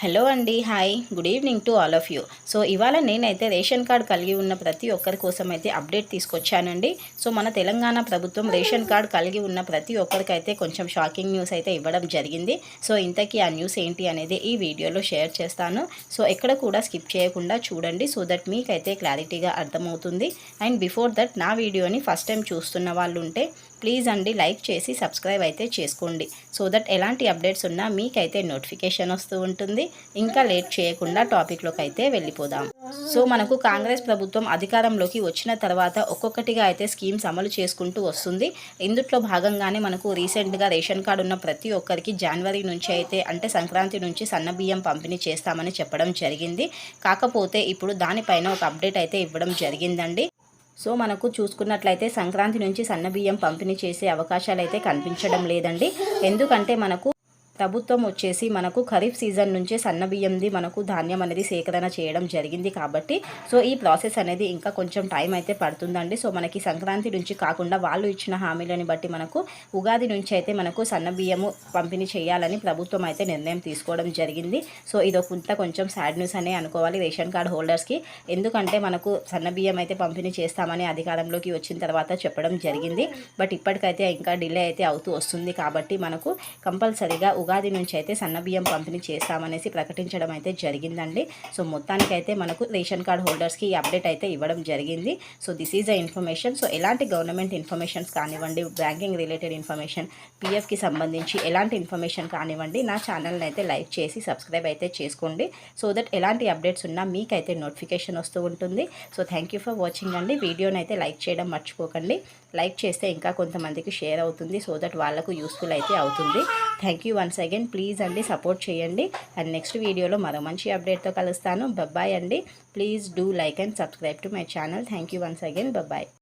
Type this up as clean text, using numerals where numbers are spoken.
Hello అండి, hi, good evening to all of you. So ఇవాళ నేనైతే రేషన్ కార్డ్ కలిగి ఉన్న ప్రతి ఒక్కరి కోసం అయితే అప్డేట్ తీసుకొచ్చానండి. సో మన తెలంగాణ ప్రభుత్వం రేషన్ కార్డ్ కలిగి ఉన్న ప్రతి ఒక్కరికైతే కొంచెం షాకింగ్ న్యూస్ అయితే ఇవ్వడం జరిగింది. సో ఇంతకీ ఆ న్యూస్ ఏంటి అనేది ఈ వీడియోలో షేర్ చేస్తాను. సో ఎక్కడ కూడా స్కిప్ చేయకుండా చూడండి, సో దట్ మీకైతే క్లారిటీగా అర్థమవుతుంది. అండ్ బిఫోర్ దట్ నా వీడియోని ఫస్ట్ టైం చూస్తున్న వాళ్ళు ఉంటే ప్లీజ్ అండి లైక్ చేసి సబ్స్క్రైబ్ అయితే చేసుకోండి, సో దట్ ఎలాంటి అప్డేట్స్ ఉన్నా మీకైతే నోటిఫికేషన్ వస్తూ ఉంటుంది. ఇంకా లేట్ చేయకుండా టాపిక్లోకి అయితే వెళ్ళిపోదాం. సో మనకు కాంగ్రెస్ ప్రభుత్వం అధికారంలోకి వచ్చిన తర్వాత ఒక్కొక్కటిగా అయితే స్కీమ్స్ అమలు చేసుకుంటూ వస్తుంది. ఇందులో భాగంగానే మనకు రీసెంట్గా రేషన్ కార్డు ఉన్న ప్రతి ఒక్కరికి జనవరి నుంచి అయితే అంటే సంక్రాంతి నుంచి సన్నబియ్యం పంపిణీ చేస్తామని చెప్పడం జరిగింది. కాకపోతే ఇప్పుడు దానిపైన ఒక అప్డేట్ అయితే ఇవ్వడం జరిగిందండి. సో మనకు చూసుకున్నట్లయితే సంక్రాంతి నుంచి సన్నబియ్యం పంపిణీ చేసే అవకాశాలు అయితే కనిపించడం లేదండి. ఎందుకంటే మనకు ప్రభుత్వం వచ్చేసి మనకు ఖరీఫ్ సీజన్ నుంచే సన్నబియ్యంది మనకు ధాన్యం అనేది సేకరణ చేయడం జరిగింది కాబట్టి సో ఈ ప్రాసెస్ అనేది ఇంకా కొంచెం టైం అయితే పడుతుందండి. సో మనకి సంక్రాంతి నుంచి కాకుండా వాళ్ళు ఇచ్చిన హామీలని బట్టి మనకు ఉగాది నుంచి అయితే మనకు సన్నబియ్యము పంపిణీ చేయాలని ప్రభుత్వం అయితే నిర్ణయం తీసుకోవడం జరిగింది. సో కొంచెం సాడ్ న్యూస్ అనే అనుకోవాలి రేషన్ కార్డ్ హోల్డర్స్కి. ఎందుకంటే మనకు సన్నబియ్యం అయితే పంపిణీ చేస్తామని అధికారంలోకి వచ్చిన తర్వాత చెప్పడం జరిగింది. బట్ ఇప్పటికైతే ఇంకా డిలే అయితే అవుతూ వస్తుంది కాబట్టి మనకు కంపల్సరీగా ఉగాది నుంచి అయితే సన్నబియ్యం పంపిణీ చేస్తామనేసి ప్రకటించడం అయితే జరిగిందండి. సో మొత్తానికైతే మనకు రేషన్ కార్డ్ హోల్డర్స్కి ఈ అప్డేట్ అయితే ఇవ్వడం జరిగింది. So this is a information. So ఎలాంటి గవర్నమెంట్ ఇన్ఫర్మేషన్స్ కానివ్వండి, బ్యాంకింగ్ రిలేటెడ్ ఇన్ఫర్మేషన్, పిఎఫ్కి సంబంధించి ఎలాంటి ఇన్ఫర్మేషన్ కానివ్వండి, నా ఛానల్ని అయితే లైక్ చేసి సబ్స్క్రైబ్ అయితే చేసుకోండి, సో దట్ ఎలాంటి అప్డేట్స్ ఉన్నా మీకైతే నోటిఫికేషన్ వస్తూ ఉంటుంది. So thank you for watching అండి. వీడియోని అయితే లైక్ చేయడం మర్చిపోకండి. లైక్ చేస్తే ఇంకా కొంతమందికి షేర్ అవుతుంది, సో దట్ వాళ్ళకు యూస్ఫుల్ అయితే అవుతుంది. Thank you once again. Please అండి సపోర్ట్ చేయండి. అండ్ నెక్స్ట్ వీడియోలో మరో మంచి అప్డేట్తో కలుస్తాను. బాయ్ అండి. Please do like and subscribe to my channel. Thank you once again. Bye.